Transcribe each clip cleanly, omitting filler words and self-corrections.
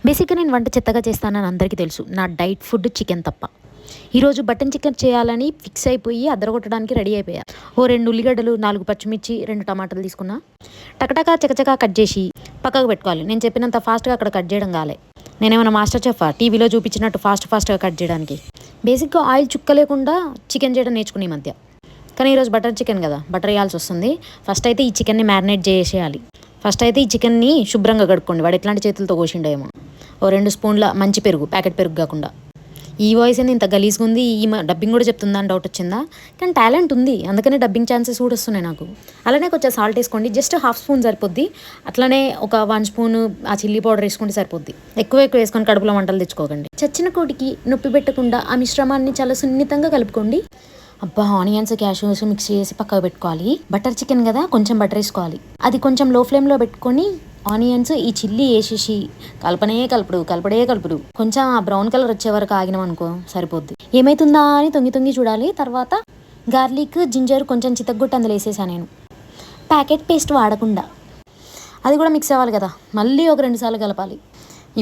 బేసిక్గా నేను వంట చెత్తగా చేస్తానని అందరికీ తెలుసు. నా డైట్ ఫుడ్ చికెన్ తప్ప. ఈరోజు బటన్ చికెన్ చేయాలని ఫిక్స్ అయిపోయి అదరగొట్టడానికి రెడీ అయిపోయా. ఓ 2 ఉల్లిగడ్డలు, 4 పచ్చిమిర్చి, 2 టమాటాలు తీసుకున్నా. టకటకా చకచకా కట్ చేసి పక్కకు పెట్టుకోవాలి. నేను చెప్పినంత ఫాస్ట్గా అక్కడ కట్ చేయడం కాలే. నేనేమైనా మాస్టర్ చెఫా టీవీలో చూపించినట్టు ఫాస్ట్గా కట్ చేయడానికి. బేసిక్గా ఆయిల్ చుక్క లేకుండా చికెన్ చేయడం నేర్చుకునే ఈ మధ్య. కానీ ఈరోజు బటర్ చికెన్ కదా, బటర్ వేయాల్సి వస్తుంది. ఫస్ట్ అయితే ఈ చికెన్ని మ్యారినేట్ చేసేయాలి. ఫస్ట్ అయితే ఈ చికెన్ని శుభ్రంగా కడుక్కోండి. వాడు ఎట్లాంటి చేతులతో కోసిండేమో. ఓ 2 స్పూన్ల మంచి పెరుగు, ప్యాకెట్ పెరుగు కాకుండా. ఈ వాయిస్ ఏంది ఇంత గలీజ్గా ఉంది, ఈ డబ్బింగ్ కూడా చెప్తుందా అని డౌట్ వచ్చిందా? కానీ టాలెంట్ ఉంది, అందుకనే డబ్బింగ్ ఛాన్సెస్ కూడా వస్తున్నాయి నాకు. అలానే కొంచెం సాల్ట్ వేసుకోండి, జస్ట్ హాఫ్ స్పూన్ సరిపోద్ది. అట్లనే ఒక 1 స్పూన్ ఆ చిల్లీ పౌడర్ వేసుకుంటే సరిపోద్ది. ఎక్కువ వేసుకొని కడుపులో మంటలు తెచ్చుకోకండి. చచ్చిన కోటికి నొప్పి పెట్టకుండా ఆ మిశ్రమాన్ని చాలా సున్నితంగా కలుపుకోండి. అబ్బా, ఆనియన్స్, క్యాష్యూస్ మిక్స్ చేసి పక్కకు పెట్టుకోవాలి. బటర్ చికెన్ కదా, కొంచెం బటర్ వేసుకోవాలి. అది కొంచెం లో ఫ్లేమ్లో పెట్టుకొని ఆనియన్స్ ఈ చిల్లీ వేసేసి కలపడే కలుపుడు. కొంచెం ఆ బ్రౌన్ కలర్ వచ్చే వరకు ఆగినాం అనుకో సరిపోద్ది. ఏమైతుందా అని తొంగి చూడాలి. తర్వాత గార్లిక్, జింజర్ కొంచెం చితగ్గొట్టి అందులో వేసేసాను నేను, ప్యాకెట్ పేస్ట్ వాడకుండా. అది కూడా మిక్స్ అవ్వాలి కదా, మళ్ళీ ఒక 2 సార్లు కలపాలి.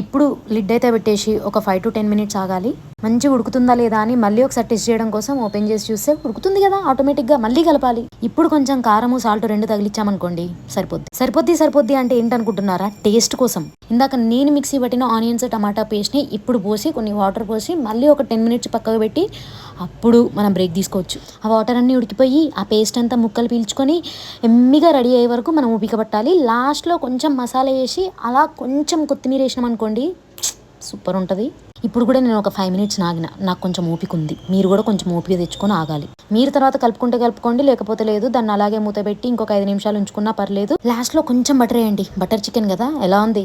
ఇప్పుడు లిడ్ అయితే పెట్టేసి ఒక 5 to 10 minutes ఆగాలి. మంచిగా ఉడుకుతుందా లేదా అని మళ్ళీ ఒకసారి టెస్ట్ చేయడం కోసం ఓపెన్ చేసి చూస్తే ఉడుకుతుంది కదా ఆటోమేటిక్గా. మళ్ళీ కలపాలి. ఇప్పుడు కొంచెం కారము, సాల్ట్ 2 తగిలిచ్చామనుకోండి సరిపోద్ది అంటే ఏంటనుకుంటున్నారా? టేస్ట్ కోసం. ఇందాక నేను మిక్సీ పట్టిన ఆనియన్స్, టమాటా పేస్ట్ని ఇప్పుడు పోసి కొన్ని వాటర్ పోసి మళ్ళీ ఒక 10 minutes పక్కకు పెట్టి అప్పుడు మనం బ్రేక్ తీసుకోవచ్చు. ఆ వాటర్ అన్నీ ఉడికిపోయి ఆ పేస్ట్ అంతా ముక్కలు పీల్చుకొని ఎమ్మిగా రెడీ అయ్యే వరకు మనం ఓపిక పట్టాలి. లాస్ట్లో కొంచెం మసాలా వేసి అలా కొంచెం కొత్తిమీర వేసినాం అనుకోండి, సూపర్ ఉంటుంది. ఇప్పుడు కూడా నేను ఒక 5 minutes ఆగిన, నాకు కొంచెం ఓపిక ఉంది. మీరు కూడా కొంచెం ఓపిక తెచ్చుకొని ఆగాలి. మీరు తర్వాత కలుపుకోండి, లేకపోతే లేదు. దాన్ని అలాగే మూత పెట్టి ఇంకొక 5 నిమిషాలు ఉంచుకున్నా పర్లేదు. లాస్ట్లో కొంచెం బటర్ వేయండి. బటర్ చికెన్ కదా, ఎలా ఉంది?